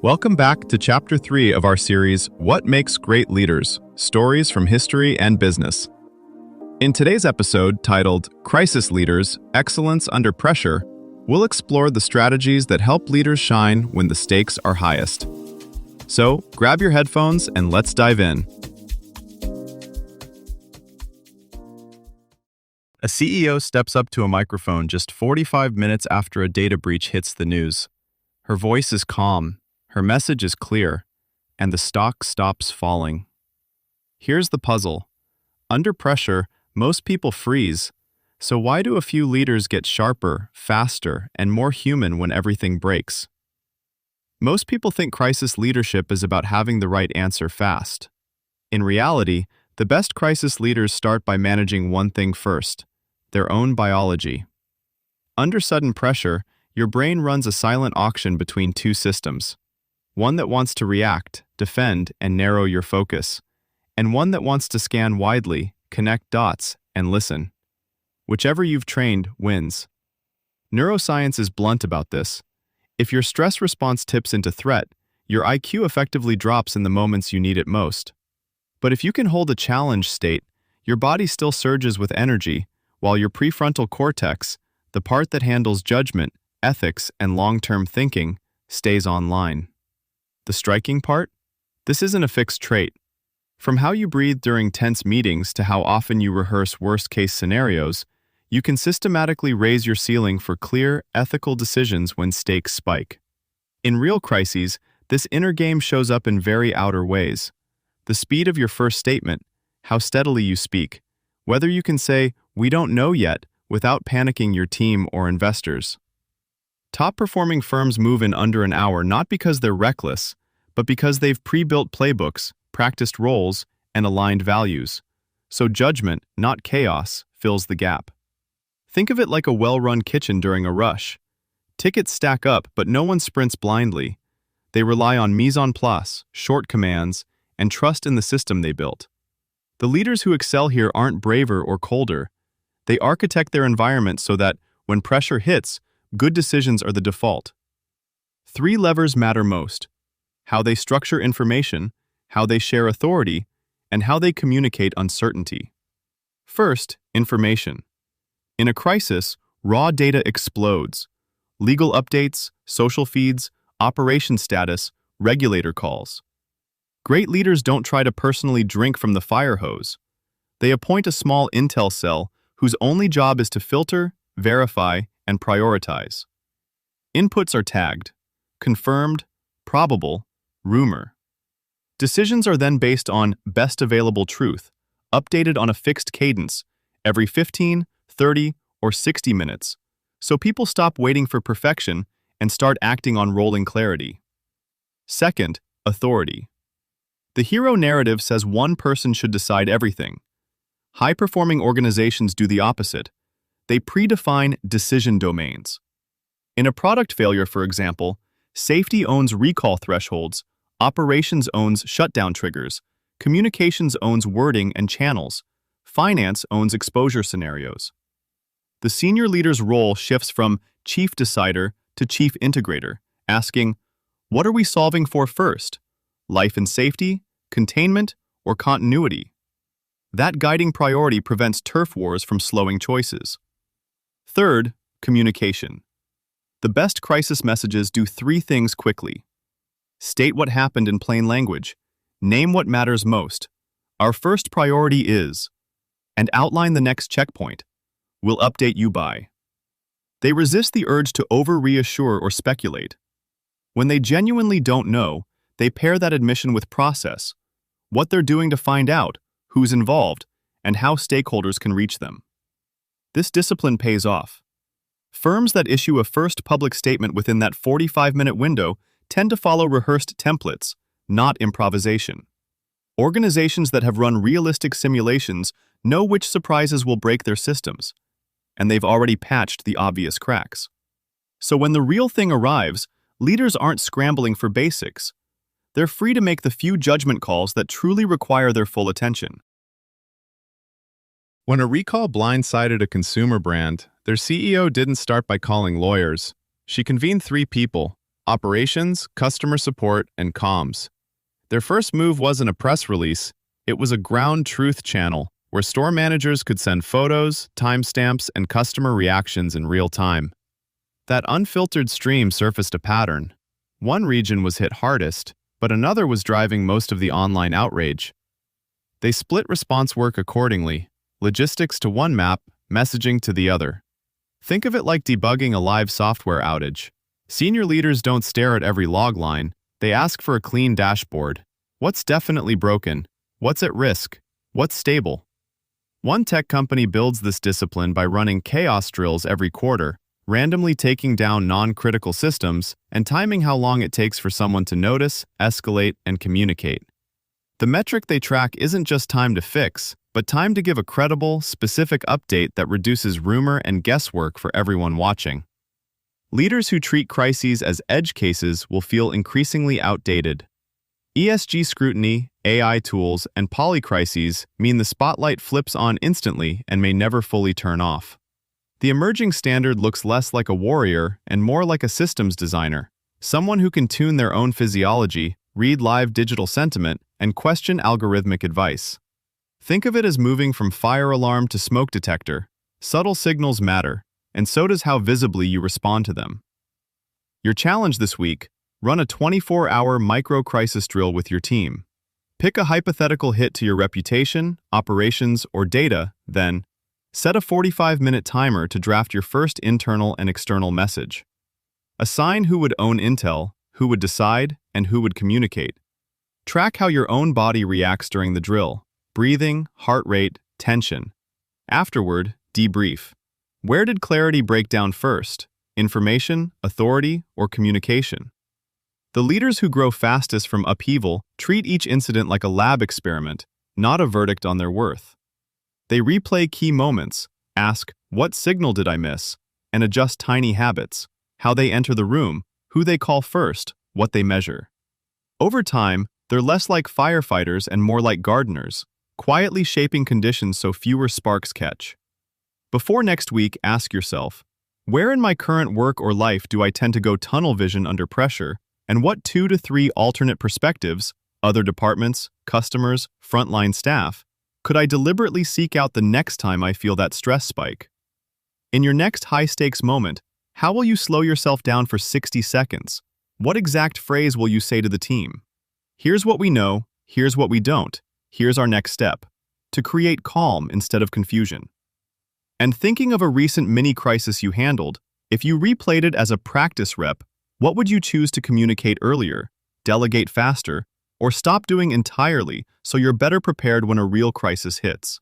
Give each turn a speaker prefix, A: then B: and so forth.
A: Welcome back to Chapter 3 of our series, What Makes Great Leaders? Stories from History and Business. In today's episode, titled Crisis Leaders, Excellence Under Pressure, we'll explore the strategies that help leaders shine when the stakes are highest. So, grab your headphones and let's dive in. A CEO steps up to a microphone just 45 minutes after a data breach hits the news. Her voice is calm, her message is clear, and the stock stops falling. Here's the puzzle. Under pressure, most people freeze. So why do a few leaders get sharper, faster, and more human when everything breaks? Most people think crisis leadership is about having the right answer fast. In reality, the best crisis leaders start by managing one thing first: their own biology. Under sudden pressure, your brain runs a silent auction between two systems. One that wants to react, defend, and narrow your focus, and one that wants to scan widely, connect dots, and listen. Whichever you've trained wins. Neuroscience is blunt about this. If your stress response tips into threat, your IQ effectively drops in the moments you need it most. But if you can hold a challenge state, your body still surges with energy, while your prefrontal cortex, the part that handles judgment, ethics, and long-term thinking, stays online. The striking part? This isn't a fixed trait. From how you breathe during tense meetings to how often you rehearse worst-case scenarios, you can systematically raise your ceiling for clear, ethical decisions when stakes spike. In real crises, this inner game shows up in very outer ways. The speed of your first statement, how steadily you speak, whether you can say, "We don't know yet," without panicking your team or investors. Top-performing firms move in under an hour not because they're reckless, but because they've pre-built playbooks, practiced roles, and aligned values. So judgment, not chaos, fills the gap. Think of it like a well-run kitchen during a rush. Tickets stack up, but no one sprints blindly. They rely on mise en place, short commands, and trust in the system they built. The leaders who excel here aren't braver or colder. They architect their environment so that, when pressure hits, good decisions are the default. 3 levers matter most: how they structure information, how they share authority, and how they communicate uncertainty. First, information. In a crisis, raw data explodes. Legal updates, social feeds, operation status, regulator calls. Great leaders don't try to personally drink from the fire hose. They appoint a small intel cell whose only job is to filter, verify, and prioritize. Inputs are tagged: confirmed, probable, rumor. Decisions are then based on best available truth, updated on a fixed cadence, every 15, 30, or 60 minutes, so people stop waiting for perfection and start acting on rolling clarity. Second, authority. The hero narrative says one person should decide everything. High-performing organizations do the opposite. They predefine decision domains. In a product failure, for example, safety owns recall thresholds, operations owns shutdown triggers, communications owns wording and channels, finance owns exposure scenarios. The senior leader's role shifts from chief decider to chief integrator, asking, what are we solving for first? Life and safety, containment, or continuity? That guiding priority prevents turf wars from slowing choices. Third, communication. The best crisis messages do 3 things quickly. State what happened in plain language. Name what matters most. Our first priority is, and outline the next checkpoint. We'll update you by. They resist the urge to over-reassure or speculate. When they genuinely don't know, they pair that admission with process, what they're doing to find out, who's involved, and how stakeholders can reach them. This discipline pays off. Firms that issue a first public statement within that 45-minute window tend to follow rehearsed templates, not improvisation. Organizations that have run realistic simulations know which surprises will break their systems, and they've already patched the obvious cracks. So when the real thing arrives, leaders aren't scrambling for basics. They're free to make the few judgment calls that truly require their full attention. When a recall blindsided a consumer brand, their CEO didn't start by calling lawyers. She convened 3 people, operations, customer support, and comms. Their first move wasn't a press release, it was a ground truth channel where store managers could send photos, timestamps, and customer reactions in real time. That unfiltered stream surfaced a pattern. One region was hit hardest, but another was driving most of the online outrage. They split response work accordingly, logistics to one map, messaging to the other. Think of it like debugging a live software outage. Senior leaders don't stare at every log line, they ask for a clean dashboard. What's definitely broken? What's at risk? What's stable? One tech company builds this discipline by running chaos drills every quarter, randomly taking down non-critical systems and timing how long it takes for someone to notice, escalate, and communicate. The metric they track isn't just time to fix, but time to give a credible, specific update that reduces rumor and guesswork for everyone watching. Leaders who treat crises as edge cases will feel increasingly outdated. ESG scrutiny, AI tools, and polycrises mean the spotlight flips on instantly and may never fully turn off. The emerging standard looks less like a warrior and more like a systems designer, someone who can tune their own physiology, read live digital sentiment, and question algorithmic advice. Think of it as moving from fire alarm to smoke detector. Subtle signals matter, and so does how visibly you respond to them. Your challenge this week: run a 24-hour micro-crisis drill with your team. Pick a hypothetical hit to your reputation, operations, or data, then set a 45-minute timer to draft your first internal and external message. Assign who would own intel, who would decide, and who would communicate. Track how your own body reacts during the drill: breathing, heart rate, tension. Afterward, debrief. Where did clarity break down first? Information, authority, or communication? The leaders who grow fastest from upheaval treat each incident like a lab experiment, not a verdict on their worth. They replay key moments, ask, "What signal did I miss?" and adjust tiny habits: how they enter the room, who they call first, what they measure. Over time, they're less like firefighters and more like gardeners, quietly shaping conditions so fewer sparks catch. Before next week, ask yourself, where in my current work or life do I tend to go tunnel vision under pressure, and what 2 to 3 alternate perspectives, other departments, customers, frontline staff, could I deliberately seek out the next time I feel that stress spike? In your next high-stakes moment, how will you slow yourself down for 60 seconds? What exact phrase will you say to the team? Here's what we know, here's what we don't, here's our next step. To create calm instead of confusion. And thinking of a recent mini-crisis you handled, if you replayed it as a practice rep, what would you choose to communicate earlier, delegate faster, or stop doing entirely so you're better prepared when a real crisis hits?